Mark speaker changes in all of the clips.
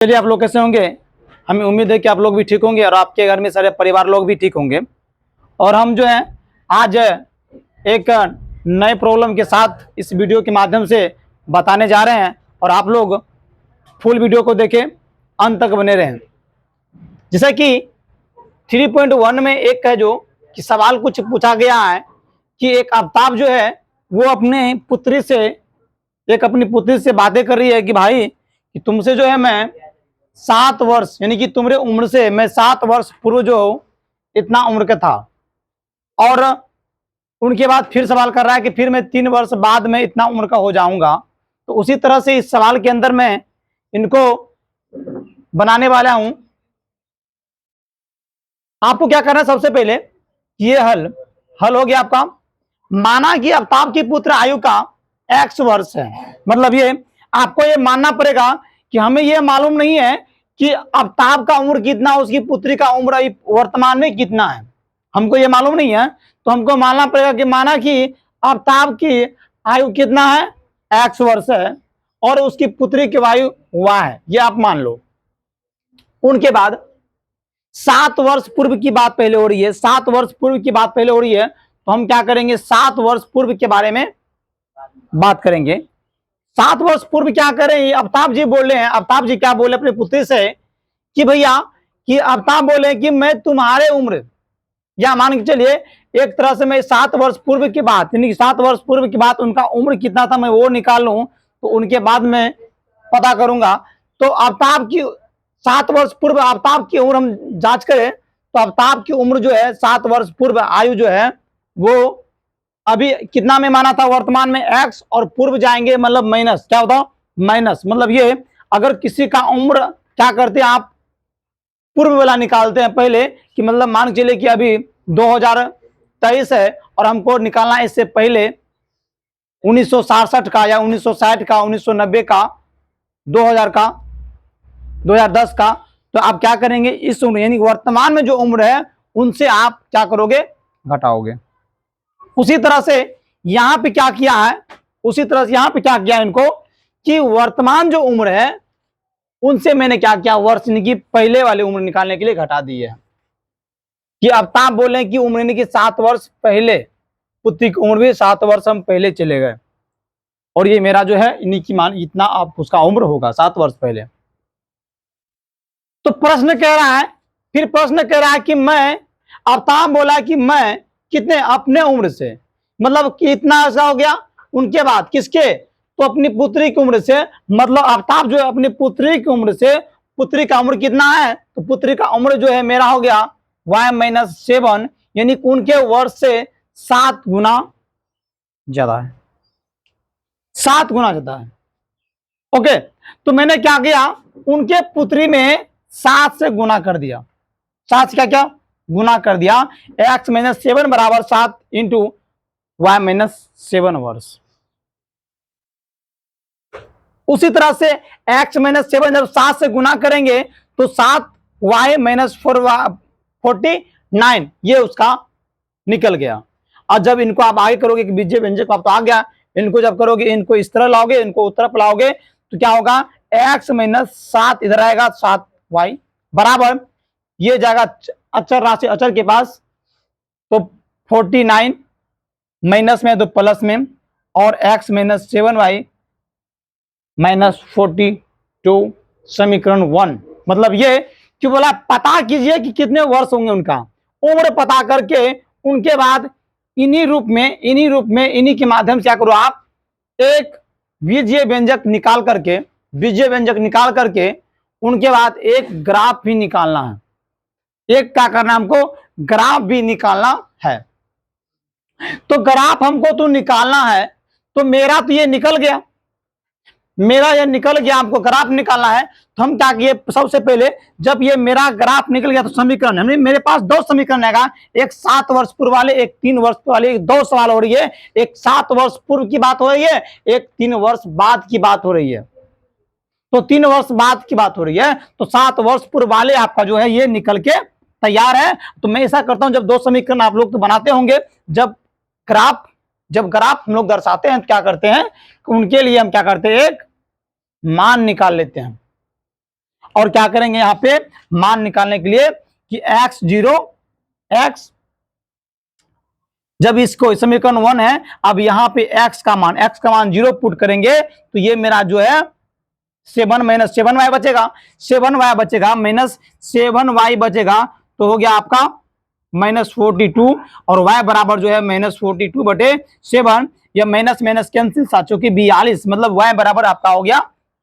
Speaker 1: चलिए, आप लोग कैसे होंगे। हमें उम्मीद है कि आप लोग भी ठीक होंगे और आपके घर में सारे परिवार लोग भी ठीक होंगे। और हम जो है आज एक नए प्रॉब्लम के साथ इस वीडियो के माध्यम से बताने जा रहे हैं और आप लोग फुल वीडियो को देखें, अंत तक बने रहें। जैसा कि 3.1 में एक है जो कि सवाल कुछ पूछा गया है कि एक आफ्ताब जो है वो अपनी पुत्री से बातें कर रही है कि भाई कि तुमसे जो है मैं 7 वर्ष यानी कि तुम्हारे उम्र से मैं 7 वर्ष पूर्व जो इतना उम्र का था, और उनके बाद फिर सवाल कर रहा है कि फिर मैं 3 वर्ष बाद में इतना उम्र का हो जाऊंगा। तो उसी तरह से इस सवाल के अंदर मैं इनको बनाने वाला हूं। आपको क्या करना है, सबसे पहले ये हल हो गया आपका। माना कि आफ्ताब की पुत्र आयु का x वर्ष है, मतलब ये आपको ये मानना पड़ेगा कि हमें ये मालूम नहीं है कि आफ्ताब का उम्र कितना, उसकी पुत्री का उम्र वर्तमान में कितना है, हमको ये मालूम नहीं है। तो हमको मानना पड़ेगा कि माना कि आफ्ताब की आयु कितना है, x वर्ष है, और उसकी पुत्री की आयु y है, ये आप मान लो। उनके बाद 7 वर्ष पूर्व की बात पहले हो रही है, 7 वर्ष पूर्व की बात पहले हो रही है, तो हम क्या करेंगे, 7 वर्ष पूर्व के बारे में बात करेंगे। 7 वर्ष पूर्व क्या करें, आफ्ताब जी बोल रहे हैं, आफ्ताब जी क्या बोले अपने पुत्री से कि भैया कि आफ्ताब बोले कि मैं तुम्हारे उम्र, या मान के चलिए एक तरह से मैं 7 वर्ष पूर्व की बात, यानी 7 वर्ष पूर्व की बात उनका उम्र कितना था मैं वो निकाल लूं, तो उनके बाद मैं पता करूंगा। तो आफ्ताब की 7 वर्ष पूर्व आफ्ताब की उम्र हम जांच करें तो आफ्ताब की उम्र जो है 7 वर्ष पूर्व आयु जो है वो अभी कितना में माना था, वर्तमान में x, और पूर्व जाएंगे मतलब माइनस, क्या होता माइनस, मतलब ये अगर किसी का उम्र क्या करते हैं आप पूर्व वाला निकालते हैं पहले, कि मतलब मान के चलिए कि अभी 2023 है और हमको निकालना है इससे पहले 1967 का या 1960 का, 1990 का, 2000 का, 2010 का। तो आप क्या करेंगे, इस उम्र यानी वर्तमान में जो उम्र है उनसे आप क्या करोगे, घटाओगे। उसी तरह से यहां पे क्या किया है, उसी तरह से यहां पे क्या किया इनको कि वर्तमान जो उम्र है उनसे मैंने क्या किया, वर्ष की पहले वाली उम्र निकालने के लिए घटा दी है। कि आफ्ताब बोले कि उम्र यानी कि 7 वर्ष पहले, पुत्री की उम्र भी 7 वर्ष हम पहले चले गए, और ये मेरा जो है इन्हीं की मान इतना आप उसका उम्र होगा 7 वर्ष पहले। तो प्रश्न कह रहा है, फिर प्रश्न कह रहा है कि मैं, आफ्ताब बोला कि मैं कितने, अपने उम्र से, मतलब कितना ऐसा हो गया उनके बाद किसके, तो अपनी पुत्री की उम्र से, मतलब आफ्ताब जो है अपनी पुत्री की उम्र से, पुत्री का उम्र कितना है, तो पुत्री का उम्र जो है मेरा हो गया y-7, यानी उनके वर्ष से 7 गुना ज्यादा है, 7 गुना ज्यादा है। ओके, तो मैंने क्या किया, उनके पुत्री में 7 से गुना कर दिया, 7 से क्या गुना कर दिया, x-7 बराबर 7 इंटू y-7 वर्ष। उसी तरह से x-7 जब 7 से गुना करेंगे तो 7y-49 ये उसका निकल गया। और जब इनको आप आगे करोगे कि बीजीय व्यंजक आप तो आ गया, इनको जब करोगे, इनको इस तरह लाओगे, इनको उस तरफ लाओगे, तो क्या होगा, x-7 इधर आएगा 7y बराबर, ये जाएगा अचर राशि अचर के पास, तो 49 माइनस में तो प्लस में, और x-7y -42 समीकरण 1। मतलब ये कि बोला पता कीजिए कि कितने वर्ष होंगे उनका, उम्र पता करके उनके बाद इन्हीं रूप में इन्हीं के माध्यम से क्या करो आप, एक बीजीय व्यंजक निकाल करके उनके बाद एक ग्राफ भी निकालना है, एक क्या करना हमको, ग्राफ भी निकालना है। तो ग्राफ हमको तो निकालना है, तो मेरा तो ये निकल गया, आपको ग्राफ निकालना है। तो हम क्या किए, सबसे पहले जब ये मेरा ग्राफ निकल गया तो समीकरण, हमने मेरे पास 2 समीकरण आएगा, एक 7 वर्ष पूर्व वाले, एक 3 वर्ष वाले, 2 सवाल हो रही है, एक 7 वर्ष पूर्व की बात हो रही है, एक 3 वर्ष बाद की बात हो रही है। तो 3 वर्ष बाद की बात हो रही है, तो 7 वर्ष पूर्व वाले आपका जो है ये निकल के तैयार है। तो मैं ऐसा करता हूं, जब 2 समीकरण आप लोग तो बनाते होंगे, जब ग्राफ हम लोग दर्शाते हैं तो क्या करते हैं, उनके लिए हम क्या करते हैं, एक मान निकाल लेते हैं, और क्या करेंगे यहाँ पे मान निकालने के लिए कि x जब इसको समीकरण 1 है, अब यहाँ पे x का मान 0 पुट करेंगे तो ये मेरा जो है 7 माइनस 7y बचेगा, 7y बचेगा माइनस 7y बचेगा, तो हो गया आपका -42 और y बराबर जो है -42/7। यह माइनस माइनस कैंसिल, साथियों की 42, मतलब y बराबर आपका हो गया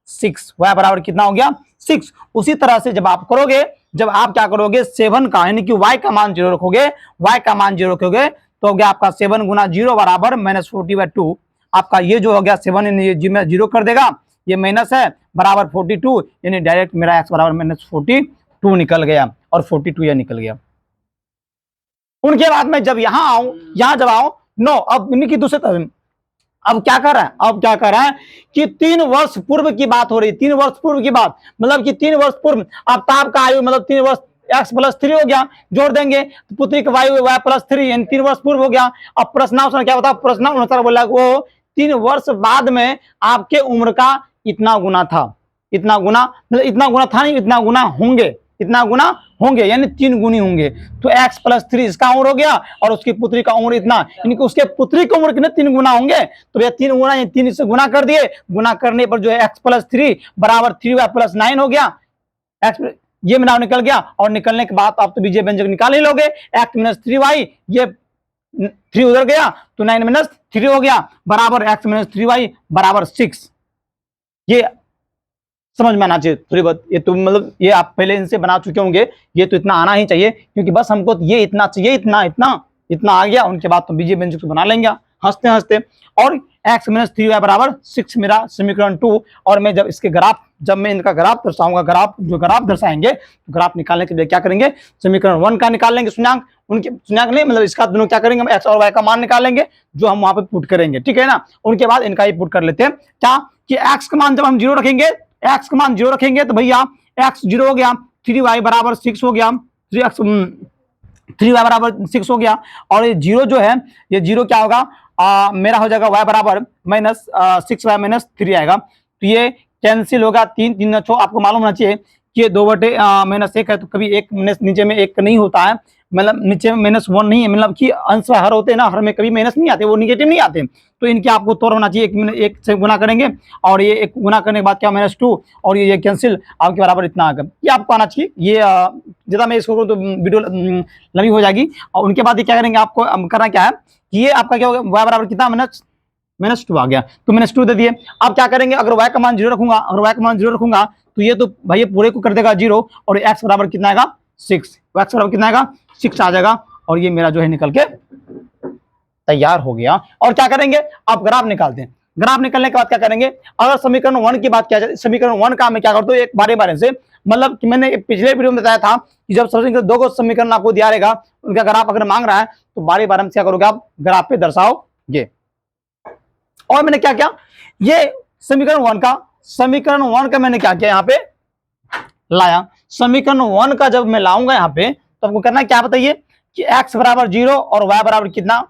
Speaker 1: 6। y बराबर कितना हो गया 6। उसी तरह से जब आप करोगे, जब आप क्या करोगे 7 का यानी कि y का मान 0 रखोगे, y का मान 0 रखोगे तो हो गया आपका 7 गुना 0 बराबर -40/2। आपका ये जो हो गया 7 ये 0 कर देगा, ये माइनस है बराबर 42, यानी डायरेक्ट मेरा x बराबर -42 निकल गया और 42 यह निकल गया। उनके बाद में जब यहां आऊं, यहां जब आओ नो, अब इनकी दूसरे अब क्या कर रहा है कि 3 वर्ष पूर्व की बात हो रही, 3 वर्ष पूर्व की बात, मतलब कि 3 वर्ष पूर्व आफ्ताब का आयु मतलब 3 वर्ष x + 3 हो गया, जोड़ देंगे तो पुत्री का वायु y + 3 यानी 3 वर्ष पूर्व हो गया। अब प्रश्नानुसार क्या होता है, प्रश्नानुसार बोला वो 3 वर्ष बाद में आपके उम्र का इतना गुना था, इतना गुना मतलब इतना गुना था नहीं, इतना गुना होंगे, इतना गुना होंगे यानी 3 गुनी होंगे। तो x + 3 इसका उम्र हो गया और उसकी पुत्री का उम्र इतना, यानी कि उसके पुत्री की उम्र कितने 3 गुना होंगे, तो भैया 3 गुना 3 से गुना कर दिए, गुना करने पर जो है x + 3 बराबर 3y + 9 हो गया। x ये मेरा निकल गया और निकलने के बाद आप तो बीजीय व्यंजक निकाल ही लोगे, x - 3y, ये 3 उधर गया तो 9 - 3 हो गया बराबर x - 3y बराबर 6। ये समझ में आना चाहिए थोड़ी बहुत, ये तो मतलब ये आप पहले इनसे बना चुके होंगे, ये तो इतना आना ही चाहिए, क्योंकि बस हमको तो ये इतना चाहिए, इतना आ गया, उनके बाद तो बीजीय व्यंजक तो बना लेंगे हंसते हंसते। और x - 3y बराबर 6 मेरा समीकरण 2। और मैं जब इसके ग्राफ, जब मैं इनका ग्राफ दर्शाऊंगा, ग्राफ दर्शाएंगे तो ग्राफ निकालने के लिए क्या करेंगे, समीकरण 1 का निकाल लेंगे शून्यांक, उनके शून्यांक नहीं मतलब इसका दोनों क्या करेंगे, हम x और y का मान निकालेंगे जो हम वहां पे पुट करेंगे, ठीक है ना। उनके बाद इनका ही पुट कर लेते हैं क्या कि x का मान जब हम 0 रखेंगे, x का मान 0 रखेंगे तो भैया x 0 हो गया, 3y बराबर 6 हो गया, 3y बराबर 6 हो गया। और ये 0 जो है, ये 0 क्या होगा, मेरा हो जाएगा y बराबर -6y - 3 आएगा, तो ये कैंसिल होगा, 3 3 6। आपको मालूम होना चाहिए कि ये 2/-1 है, तो कभी एक नीचे में एक नहीं होता है, मतलब नीचे में -1 नहीं है, मतलब कि अंश हर होते हैं ना, हर में कभी माइनस नहीं आते, वो निगेटिव नहीं आते, तो इनके आपको तौर होना चाहिए, एक से गुना करेंगे और ये एक गुना करने के बाद क्या -2 और ये कैंसिल आपके बराबर इतना आ गया, ये आपको आना चाहिए। ये ज़्यादा मैं इसको करूँ तो वीडियो लंबी हो जाएगी। और उनके बाद ये क्या करेंगे, आपको करना क्या है कि ये आपका क्या होगा, y बराबर कितना -2 आ गया, तो -2 दे दिए। अब क्या करेंगे, अगर y का मान 0 रखूंगा, तो ये तो भाई पूरे को कर देगा 0 और x बराबर कितना आएगा 6, x बराबर कितना आएगा 6 आ जाएगा, और ये मेरा जो है निकल के तैयार हो गया। और क्या करेंगे, आप ग्राफ निकालते हैं, ग्राफ निकलने के बाद क्या करेंगे, अगर समीकरण 1 की बात किया जाए, समीकरण 1 का मैं क्या करता हूँ एक बारे से, मतलब कि मैंने पिछले वीडियो में बताया था कि जब सबसे दो को समीकरण आपको दिया रहेगा, उनका ग्राफ अगर मांग रहा है तो बारे में क्या करोगे, आप ग्राफ पे दर्शाओगे। और मैंने क्या किया, ये समीकरण 1 का मैंने क्या किया, यहाँ पे लाया। समीकरण 1 का जब मैं लाऊंगा यहाँ पे, तो आपको करना क्या बताइए कि x बराबर 0 और y बराबर कितना,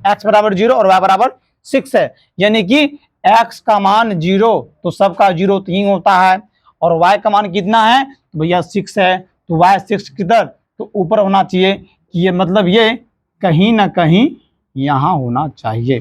Speaker 1: x बराबर 0 और y बराबर 6 है, यानी कि x का मान 0 तो सबका 0 तो ही होता है, और y का मान कितना है तो भैया 6 है, तो y 6 किधर, तो ऊपर होना चाहिए, कि ये मतलब ये कहीं ना कहीं यहां होना चाहिए,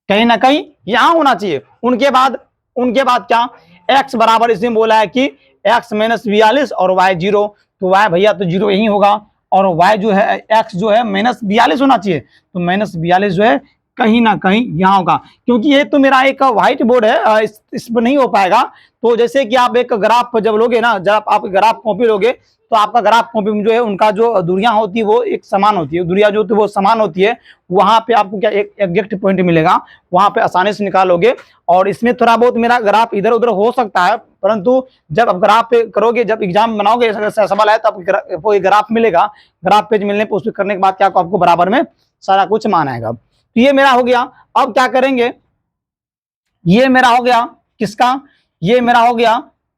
Speaker 1: कहीं ना कहीं यहां होना चाहिए। उनके बाद क्या, x बराबर इसमें बोला है कि x - 42 और y 0, तो y भैया तो 0 यही होगा, और y जो है x जो है -42 होना चाहिए, तो -42 जो है कहीं ना कहीं यहाँ होगा, क्योंकि ये तो मेरा एक व्हाइट बोर्ड है, इस पर नहीं हो पाएगा। तो जैसे कि आप एक ग्राफ जब लोगे ना, जब आप ग्राफ कॉपी लोगे, तो आपका ग्राफ कॉपी में जो है उनका जो दूरियां होती है वो एक समान होती है, दूरियां जो होती है वो समान होती है, वहां पे आपको क्या एक एग्जैक्ट पॉइंट मिलेगा, वहां पे आसानी से निकालोगे। और इसमें थोड़ा बहुत मेरा ग्राफ इधर उधर हो सकता है, परंतु जब आप ग्राफ पे करोगे, जब एग्जाम बनाओगे ऐसा सवाल है, तो आपको ग्राफ मिलेगा, ग्राफ पेज मिलने पर उसको करने के बाद क्या आपको बराबर में सारा कुछ मान आएगा। तो ये मेरा हो गया। अब क्या करेंगे, ये मेरा हो गया किसका, ये मेरा हो गया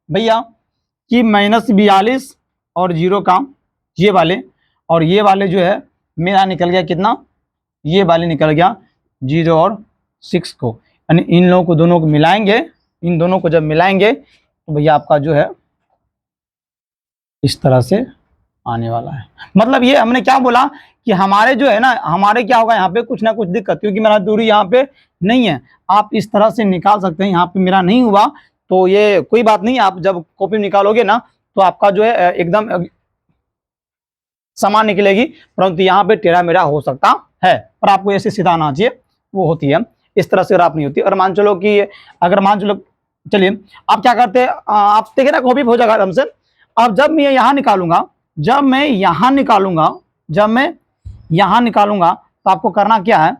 Speaker 1: भैया कि -42 और 0 का ये वाले, और ये वाले जो है मेरा निकल गया कितना, ये वाले निकल गया 0 और 6 को, यानी इन लोगों को दोनों को मिलाएंगे, इन दोनों को जब मिलाएंगे तो भैया आपका जो है इस तरह से आने वाला है। मतलब ये हमने क्या बोला कि हमारे जो है ना, हमारे क्या होगा यहाँ पे कुछ ना कुछ दिक्कत, क्योंकि मेरा दूरी यहाँ पे नहीं है। आप इस तरह से निकाल सकते हैं, यहाँ पे मेरा नहीं हुआ तो ये कोई बात नहीं, आप जब कॉपी निकालोगे ना तो आपका जो है एकदम समान निकलेगी, परंतु यहाँ पे टेढ़ा मेढ़ा हो सकता है, पर आपको ऐसे सीधा आना चाहिए, वो होती है। इस तरह से आप नहीं होती। और मान चलो कि अगर मान चलो, चलिए आप क्या करते हैं, आप देखिए ना कॉपी हो जाएगा हमसे। अब जब मैं यहाँ निकालूंगा, जब मैं यहाँ निकालूंगा तो आपको करना क्या है,